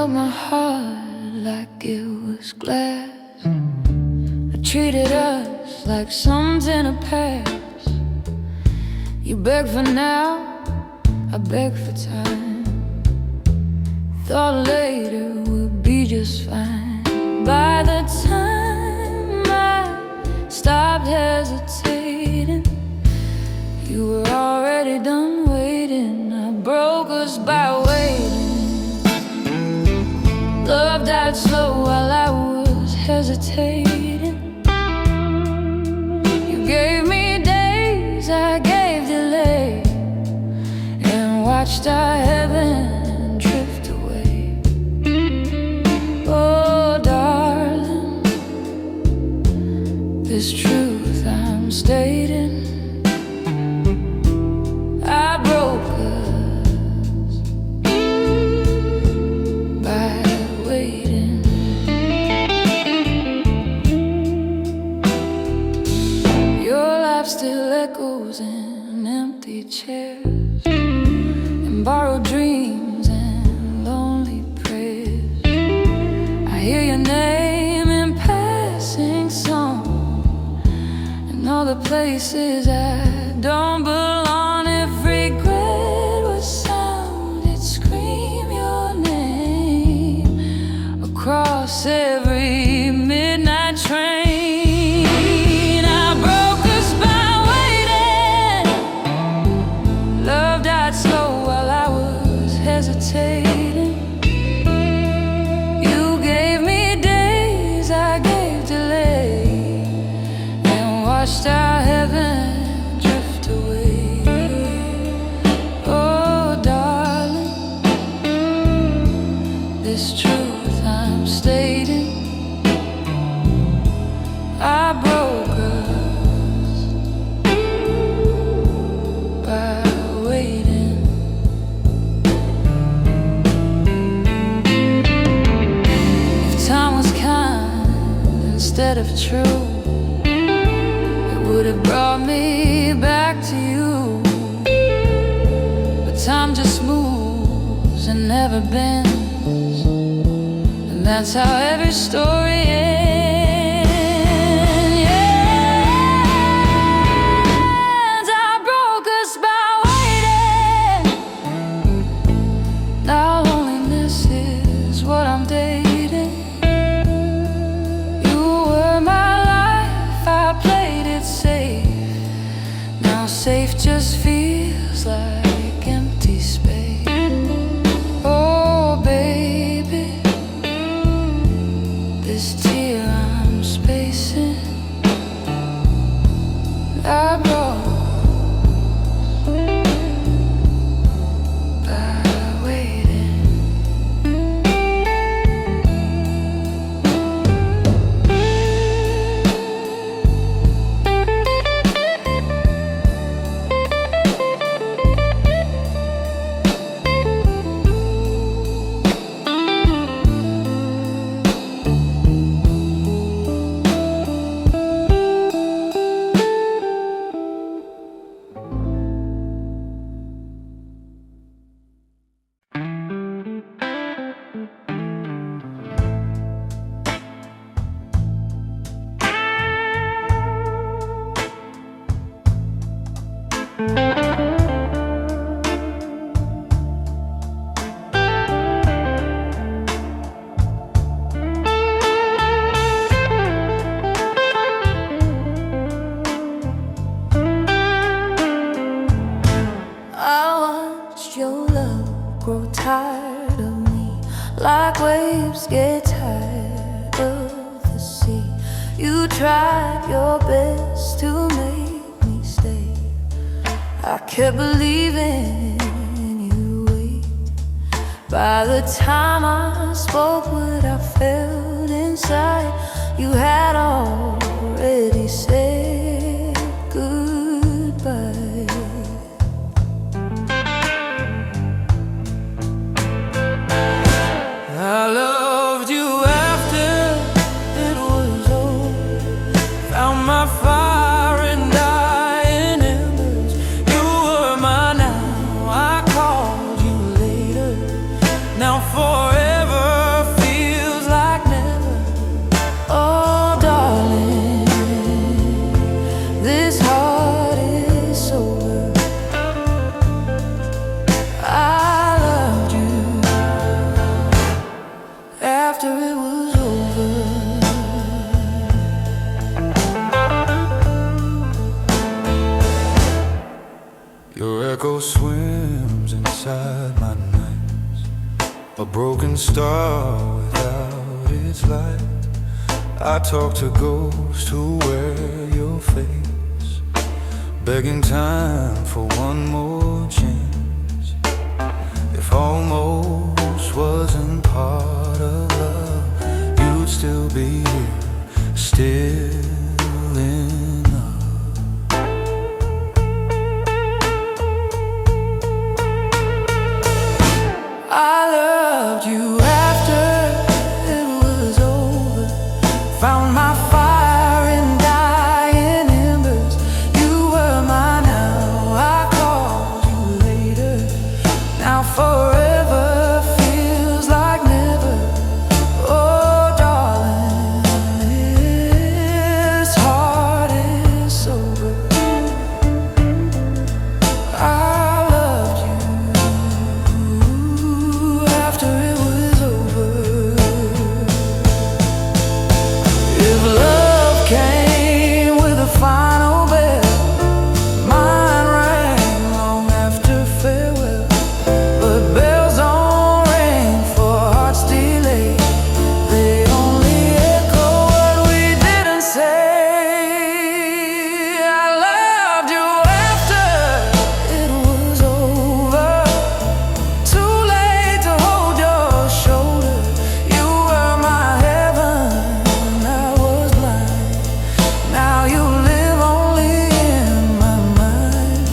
held my heart like it was glass. I treated us like something to pass. You beg for now, I beg for time. Thought later would be just fine. By the time I stopped hesitating, you were already done waiting. I broke us by waiting. Love died slow while I was hesitating. You gave me days, I gave delay, and watched our heaven drift away. Oh darling, this truth I'm stating, I broke us by waiting. Your life still echoes in empty chairs, and borrowed dreams and lonely prayers. I hear your name in passing song, and all the places I don't belong. If regret was sound, it'd scream your name across every midnight train. I broke us by waiting. Love died slow while I was hesitating. You gave me days, I gave delay, and watched our heaven drift away. Oh darling, this truth I'm stating, I broke us by waiting. If time was kind instead of true, would have brought me back to you. But time just moves and never bends, and that's how every story ends. I broke us by waiting. Now loneliness is what I'm dating. You were my life, I played it safe. Now safe just feels like empty space. Oh baby, this tear I'm spacing, I broke by waiting. Grow tired of me, like waves get tired of the sea. You tried your best to make me stay. I kept believing you wait. By the time I spoke what I felt inside, you had already said goodbye. I loved you after it was over, found my fire and dying embers. You were mine, now I called you later. Now forever echo swims inside my nights, a broken star without its light. I talk to ghosts who wear your face, begging time for one more chance. If almost wasn't part of love, you'd still be here, still in love. I loved you after it was over, found my fire in dying embers. You were mine, now I called you later. Now forever feels like never. Oh darling, this heart is sober. I loved you after it was over. If love came with a final bell, mine rang long after farewell. But bells don't ring for hearts delayed, they only echo what we didn't say. I loved you after it was over, too late to hold your shoulder. You were my heaven, I was blind. Now you live only in my mind.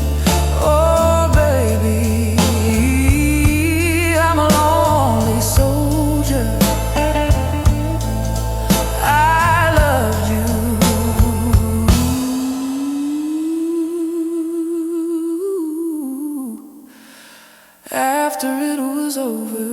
Oh baby, I'm a lonely soldier. I loved you after it was over.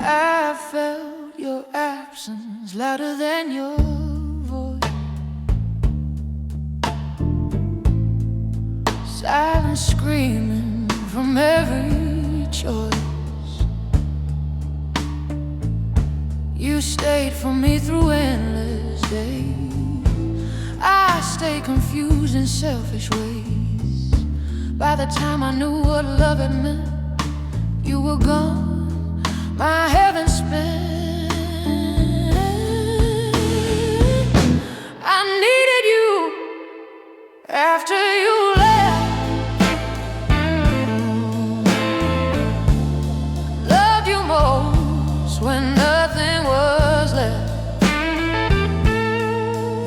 I felt your absence louder than your voice. Silence screaming from every choice. You stayed for me through endless days. I stayed confused in selfish ways. By the time I knew what love had meant, you were gone, my heaven spent. I needed you after you left. Loved you most when nothing was left.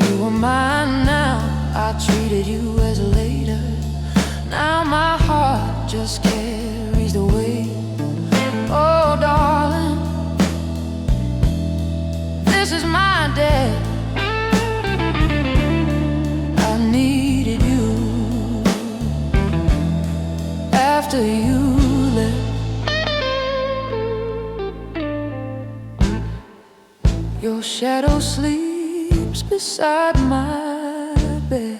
You were mine now, I treated you as a later. Now my heart just carries the weight. Oh darling, this is my day. I needed you after you left. Your shadow sleeps beside my bed,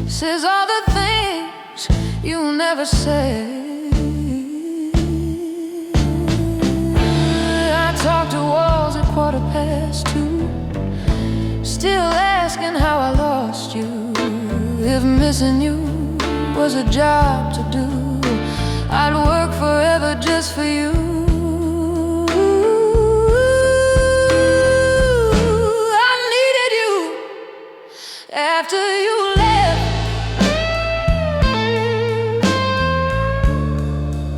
says all the things you never said. I talk to walls at 2:15, still asking how I lost you. If missing you was a job to do, I'd work forever just for you. I needed you after you left.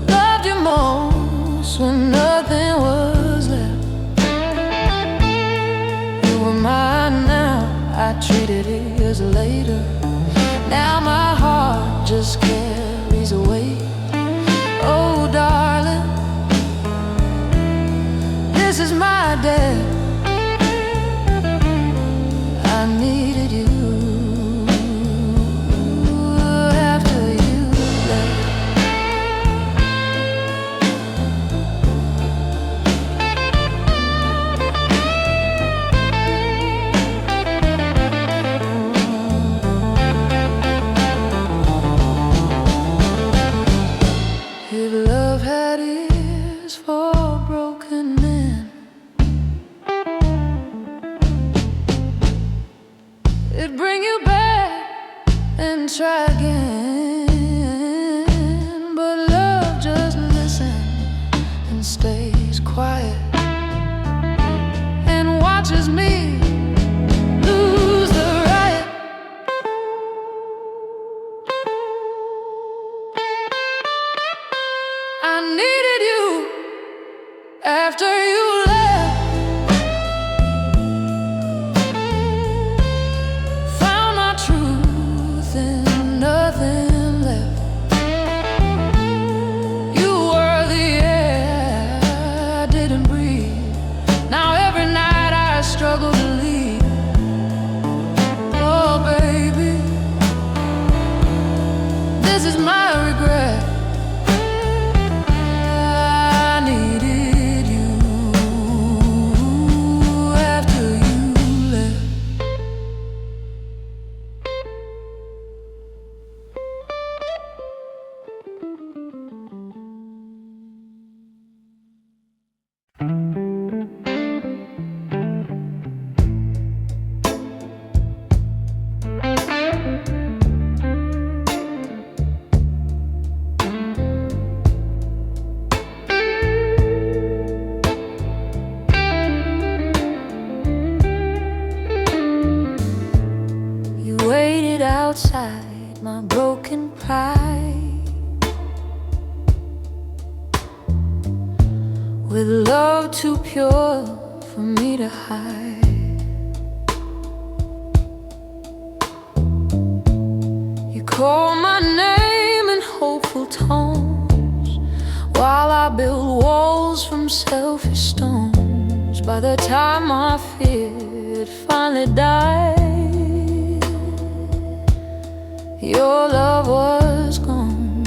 Loved you most when nothing was left. You were mine now, I treated it as later. Now my heart just carries a weight. Oh darling, this is my death. I needed you after you left. If love had ears for broken men, it'd bring you back and try again. But love just listens and stays quiet and watches me lose the riot. I needed you after you left. Found my truth and nothing left. You were the air I didn't breathe. Now every night I struggle to leave. Oh baby, this is my regret. I needed you after you left. You waited outside my broken pride with love too pure for me to hide. You called my name in hopeful tones while I built walls from selfish stones. By the time my fear had finally died, your love was gone,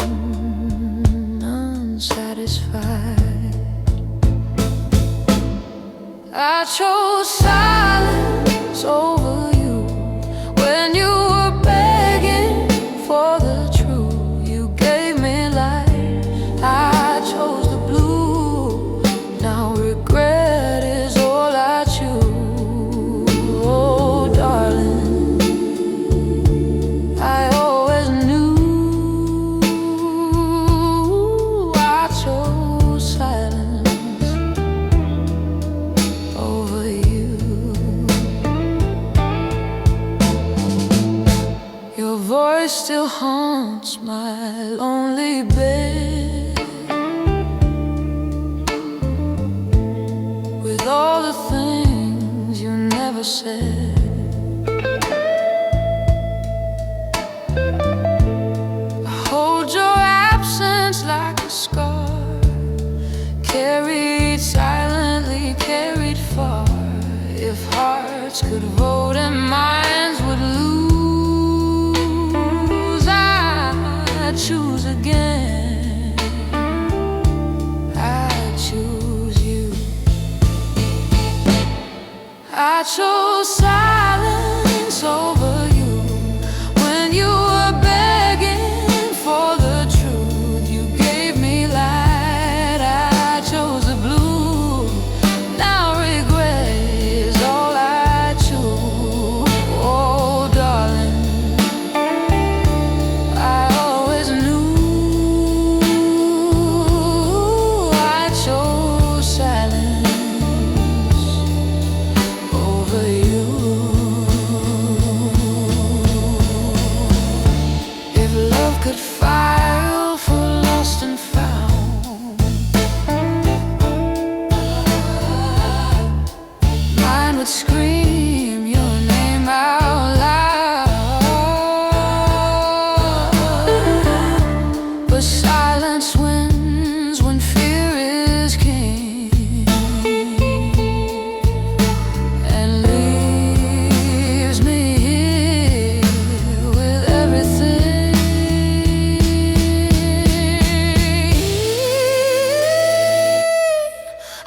unsatisfied. I chose silence over you when you were begging for the truth. You gave me life, I chose the blue. Now regret is all I choose. Oh darling, I always knew I chose silence over you. Your voice still haunts my lonely bed with all the things you never said. Hold your absence like a scar, carried silently, carried far. If hearts could vote and minds would lose, I'd choose again. I choose you. I chose silence over you when you were begging for the truth. You gave me light, I chose the blue. Now regret is all I choose. Oh darling, I always knew I chose silence over you. would scream your name out loud, but silence wins when fear is king, and leaves me here with everything.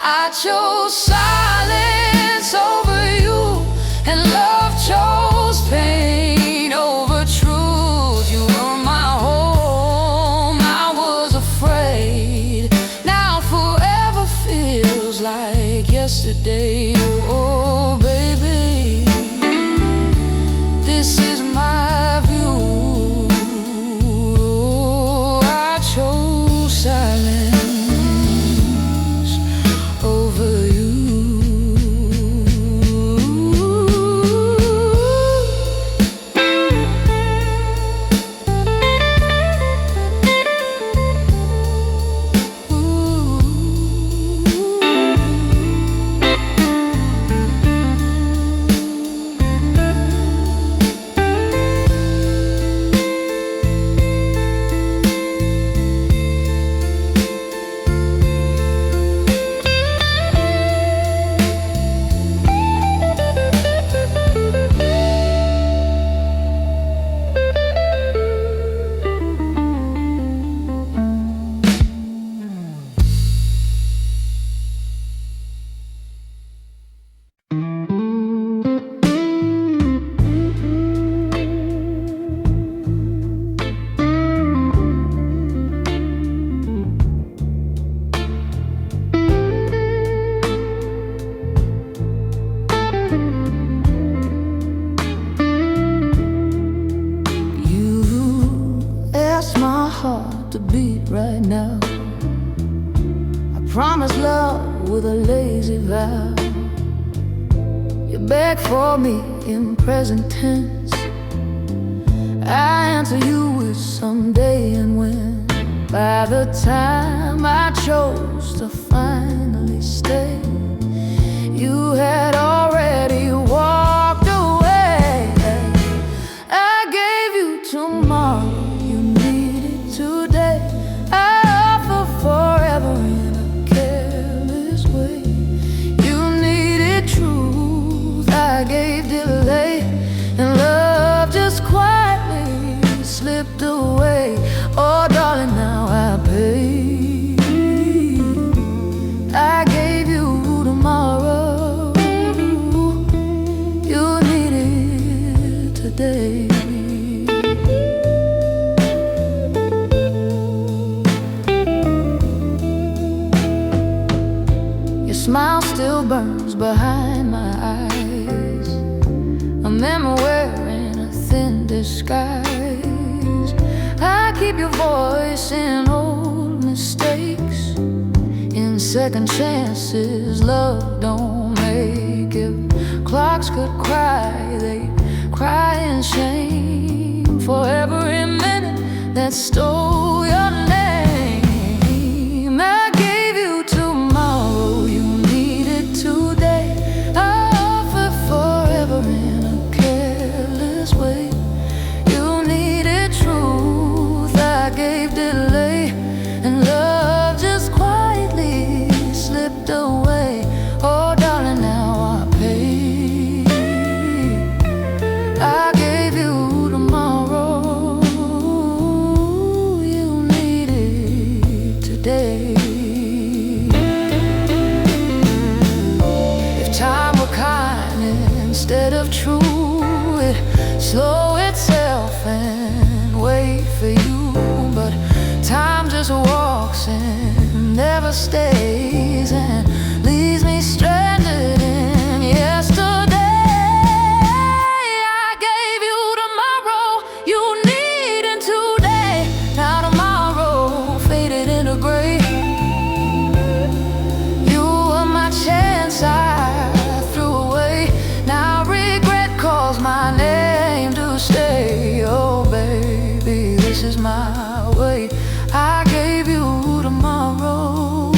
I chose silence over you, and love chose pain over truth. You were my home, I was afraid. Now forever feels like yesterday. Oh baby, this is my view. I chose silence over you. My heart to beat right now. I promise love with a lazy vow. You beg for me in present tense. I answer you with someday and when. By the time I chose to finally stay, you had already walked away. I gave you tomorrow, today. I offer forever in a careless way. You needed truth, I gave delay, and love just quietly slipped away. Oh darling, now I pay. I gave you tomorrow, you needed today. Smile still burns behind my eyes, a memory wearing a thin disguise. I keep your voice in old mistakes, in second chances love don't make. If clocks could cry, they cry in shame for every minute that stole your name. I gave you tomorrow, you needed today. I offer forever in a careless way. You needed truth, I gave delay, and love just quietly slipped away. Oh darling, now I pay. I gave you tomorrow, you needed today. Time were kind instead of true, it slow itself and wait for you. But time just walks and never stays, and leaves me stranded in yesterday. I gave you tomorrow, you needed today. Now tomorrow faded into gray. You were my chance, I threw away. Now regret calls my name to stay. Oh baby, this is my way. I gave you tomorrow,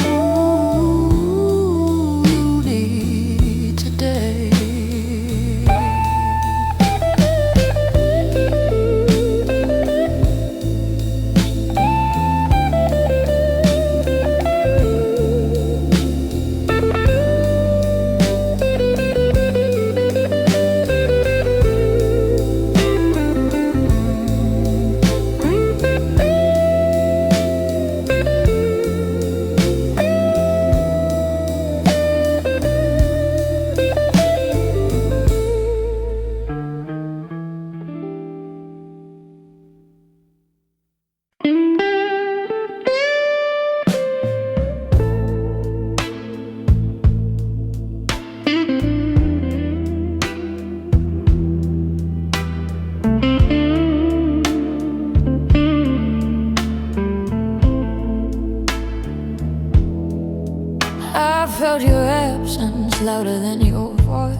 voice,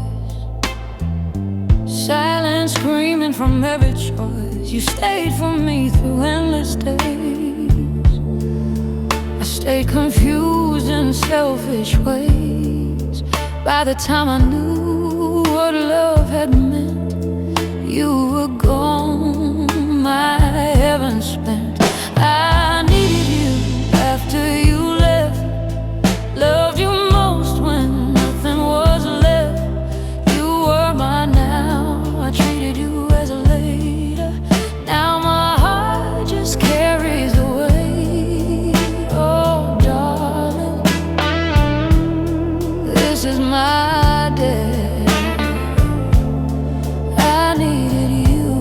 silent screaming from every choice. You stayed for me through endless days. I stayed confused in selfish ways. By the time I knew what love had meant, you were gone, my heaven spent. I needed you after you left, loved you most when nothing was left. You were mine now, I treated you as a lady. Now my heart just carries the weight. Oh darling, this is my day. I needed you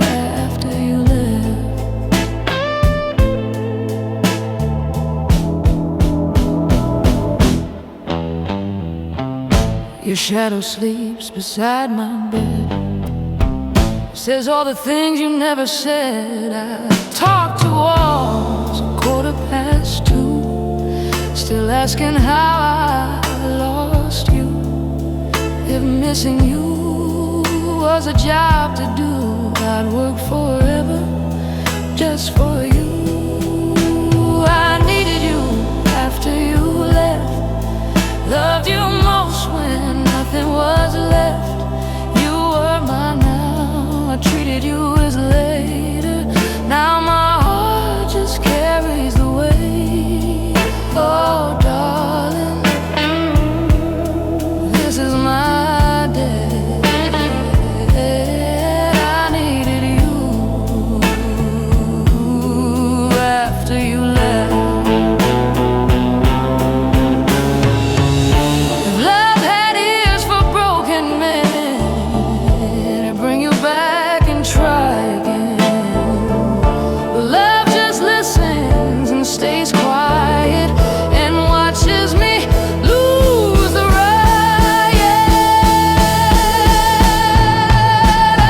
after you left. Your shadow sleeps beside my bed, says all the things you never said. I talk to walls 2:15, still asking how I lost you. If missing you was a job to do, I'd work forever just for you. I needed you after you left, loved you most when nothing was left. You were mine now, I treated you as later. Now my heart just carries the weight. Oh darling, this is my day. I needed you after you left. If love had ears for broken men, I'd bring you back and try again. But love just listens and stays quiet and watches me lose the riot. I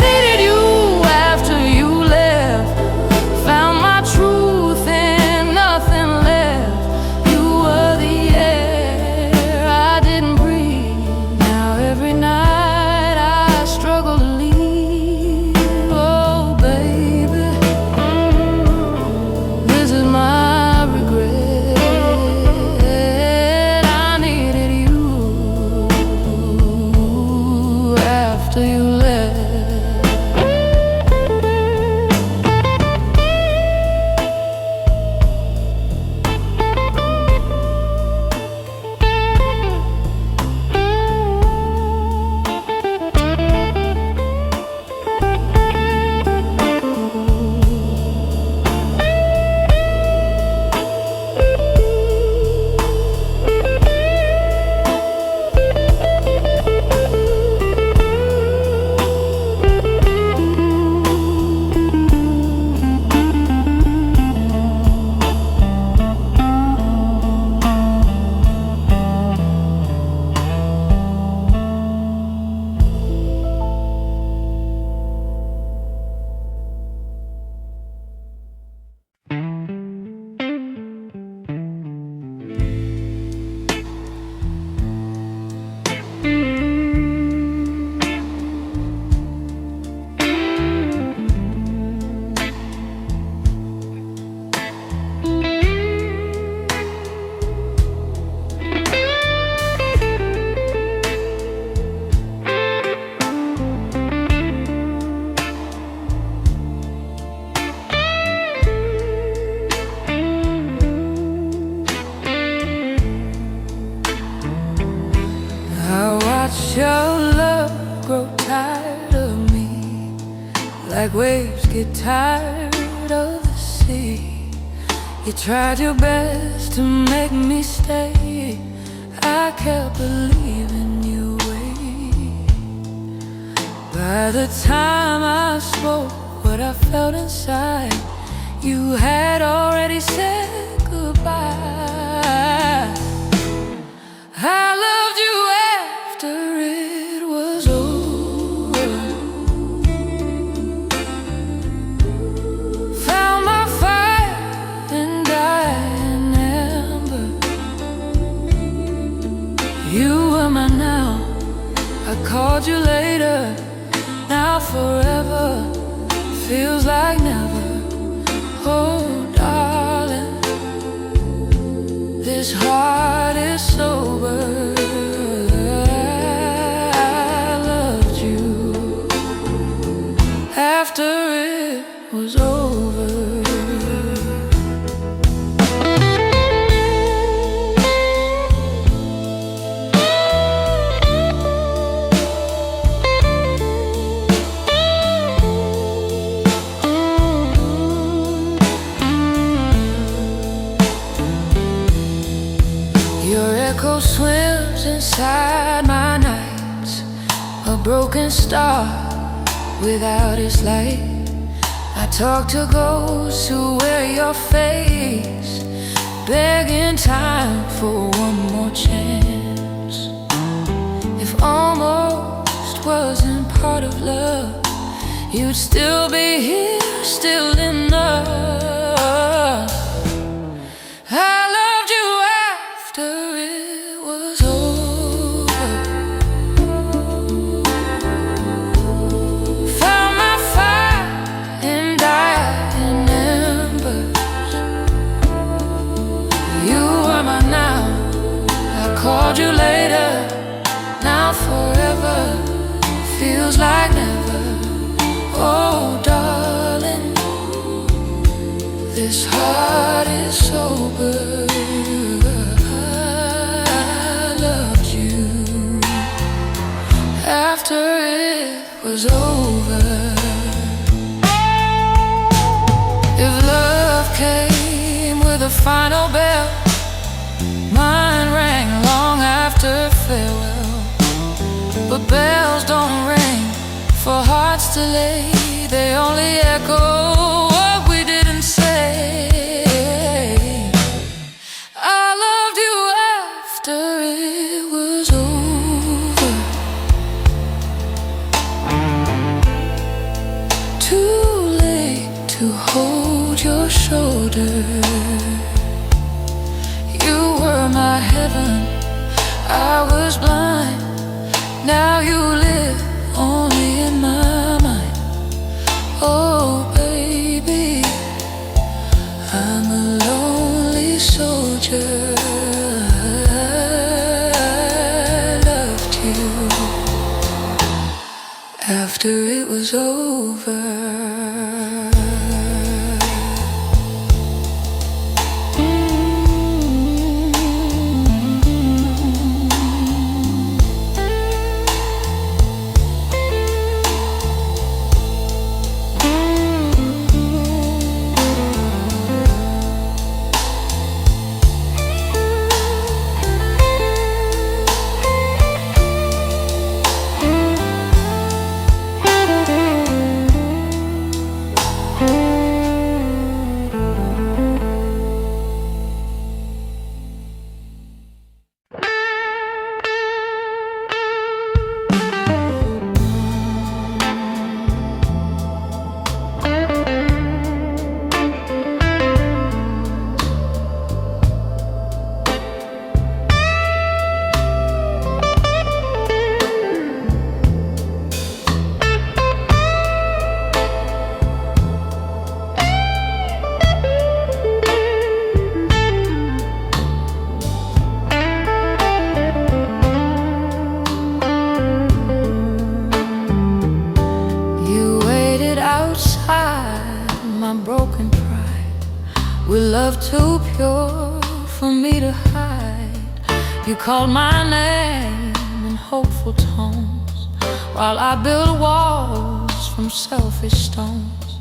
needed you after you left, found my truth in nothing left. You were the air I didn't breathe. Now every night I struggle to leave. Oh baby, this is my regret. I needed you after you left. I watch your love grow tired of me, like waves get tired of the sea. You tried your best to make me stay, I kept believing you wait. By the time I spoke what I felt inside, you had already said goodbye. I loved you after it was over, found my fire and dying ember. You were my now, I called you later. Now forever feels like never. Oh darling, this heart is sober. I loved you after it was over. Your echo swims inside my nights, a broken star without its light. I talk to ghosts who wear your face, begging time for one more chance. If almost wasn't part of love, you'd still be here, still enough. I loved you after it was over. Found my fire and died in embers. You were my now, I called you later. Now forever feels like never. Oh darling, this heart is sober. After it was over. If love came with a final bell, mine rang long after farewell. But bells don't ring for hearts delayed, they only echo what we didn't say. I loved you after it was over. Too late to hold your shoulder. You were my heaven, I was blind. Now you live only in my mind. Oh baby, I'm a lonely soldier. I loved you after it was over. My broken pride, with love too pure for me to hide. You called my name in hopeful tones, while I built walls from selfish stones.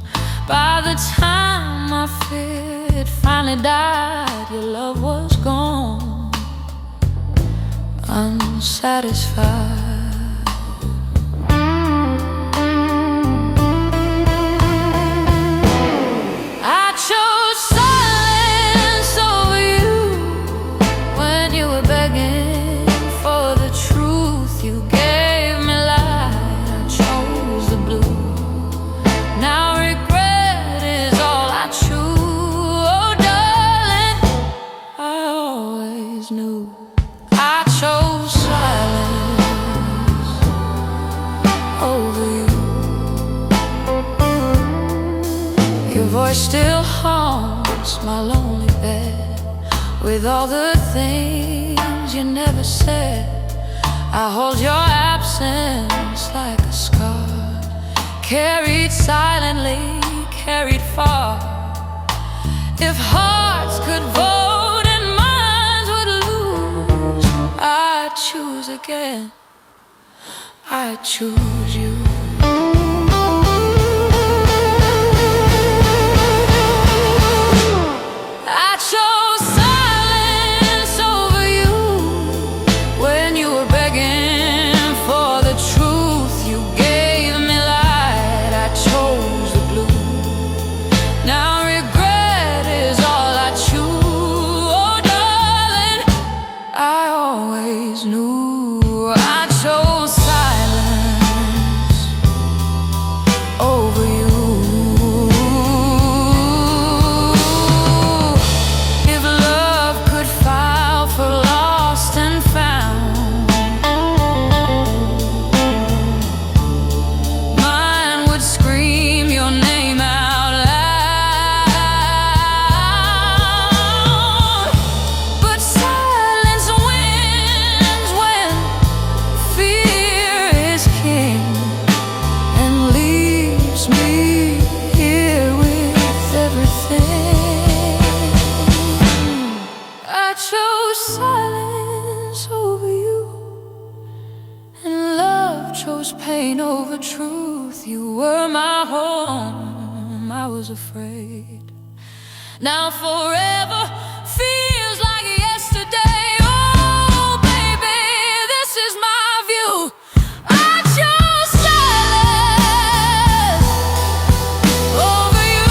By the time my fear had finally died, your love was gone, unsatisfied. Knew I chose voice still haunts my lonely bed with all the things you never said. I hold your absence like a scar, carried silently, carried far. If hearts could vote and minds would lose, I'd choose again, I'd choose you. I chose silence over you when you were begging for the truth. You gave me light, I chose the blue. Now regret is all I choose. Oh darling, I always knew I chose silence over you. I chose silence over you, and love chose pain over truth. You were my home, I was afraid. Now forever feels like yesterday. Oh baby, this is my view. I chose silence over you.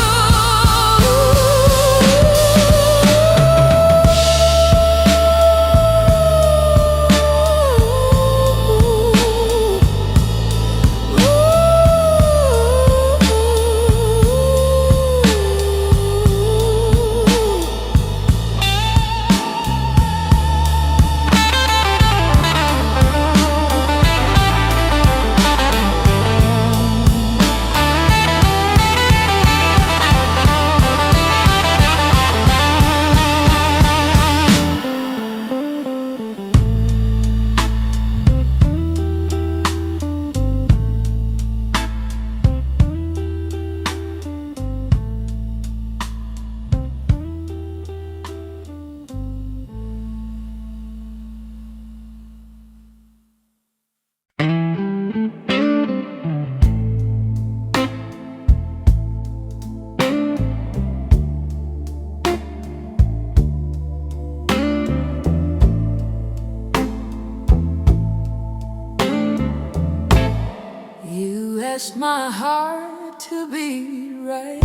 Asked my heart to beat right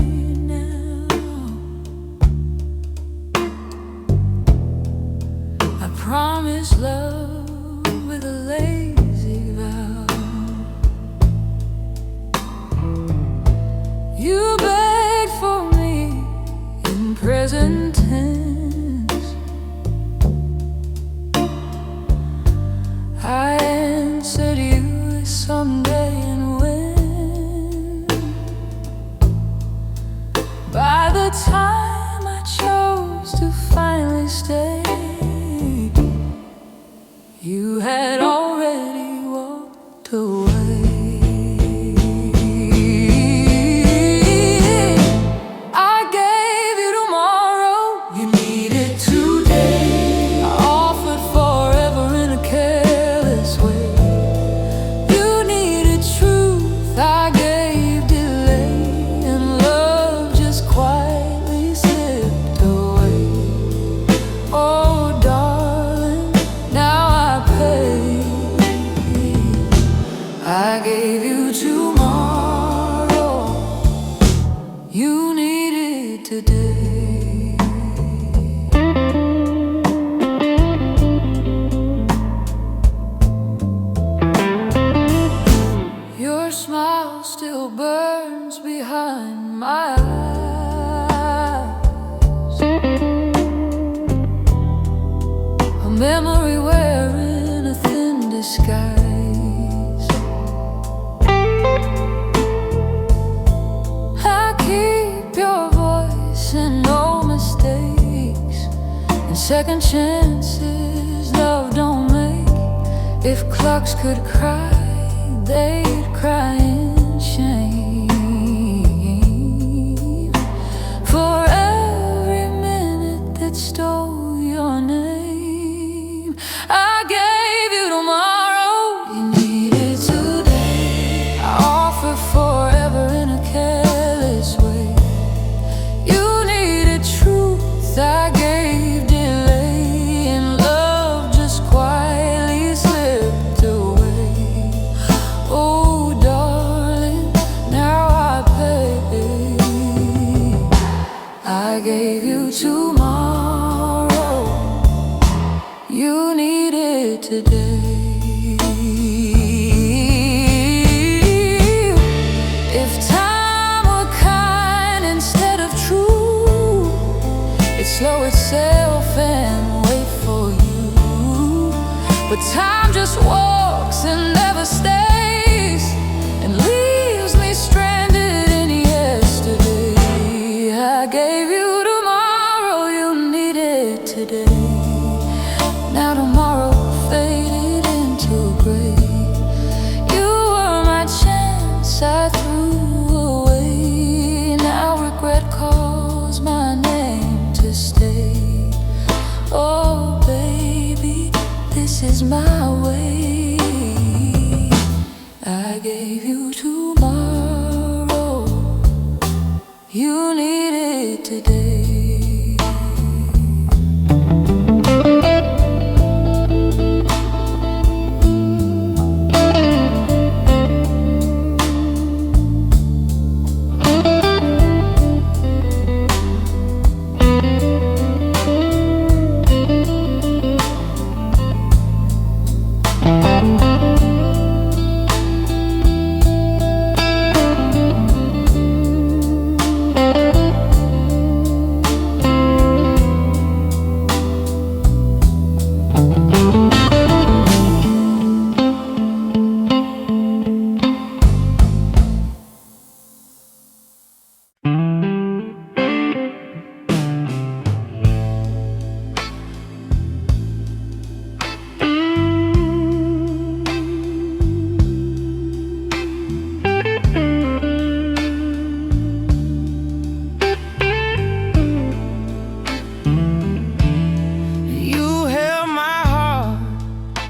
now. I promise love with a lazy vow. You begged for me in present tense. I answered you someday, and when by the time I chose to finally stay, you had already walked away. I gave you tomorrow, you needed today. I offered forever in a careless way. You needed truth, I gave delay, and love just quietly slipped away. Oh darling, now I pay If clocks could cry, they'd cry in shame for every minute that stole your name. I gave you tomorrow, you needed today. I offer forever in a careless way. You needed truth, I gave delay, and love just quietly slipped away. Oh darling, now I pay. I gave you tomorrow, you needed today. If time were kind instead of true, it'd slow itself and wait for you. But time just walks and never stays, and leaves me stranded in yesterday. I gave you tomorrow, you needed today. Now tomorrow faded into gray. You were my chance I threw away. Now regret calls my name to stay. Oh baby, this is my way. I gave you tomorrow, you needed today.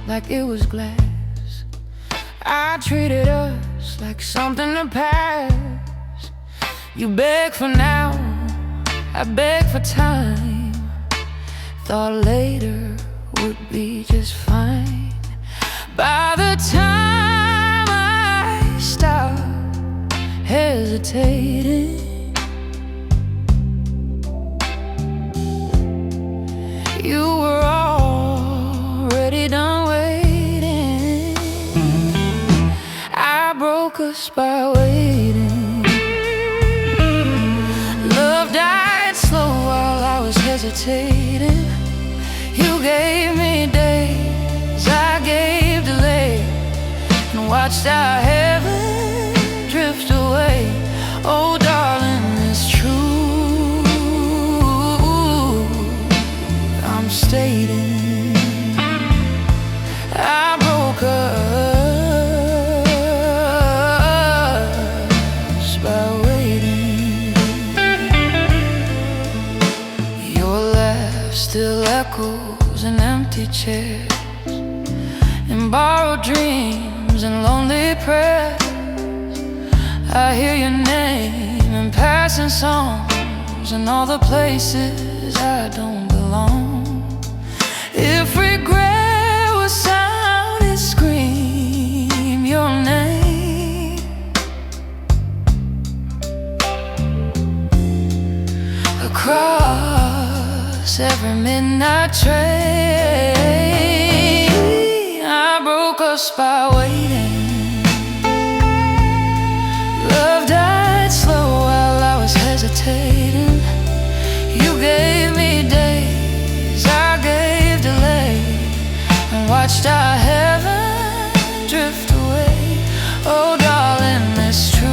Like it was glass, I treated us like something to pass. You beg for now, I beg for time. Thought later would be just fine. By the time I stopped hesitating, you were already done waiting. I broke us by waiting. Love died slow while I was hesitating. You gave me days, I gave delay, and watched our heaven drift away. Oh darling, it's true, I'm stating. I broke us by waiting. Your laugh still echoes in empty chairs, in borrowed dreams and lonely prayers. I hear your name in passing songs, in all the places I don't belong. If regret was sound, it scream your name across every midnight train. I broke us by waiting. Love died slow while I was hesitating. You gave me days, I gave delay, and watched our heaven drift away. Oh darling, it's true,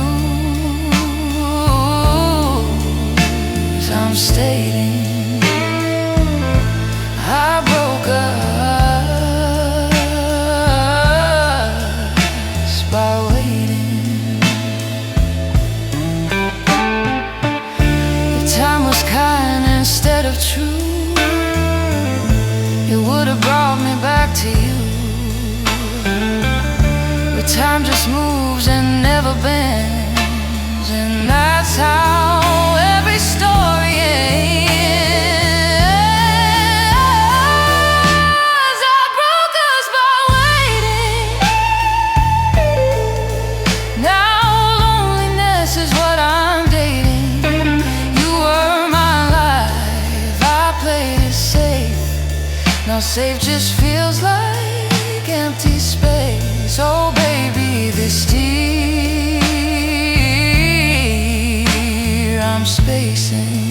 as I'm stating. I broke us time just moves and never bends, and that's how every story ends. I broke us by waiting. Now loneliness is what I'm dating. You were my life, I played it safe. Now safe just feels like empty space. Oh baby, this tear I'm spacing.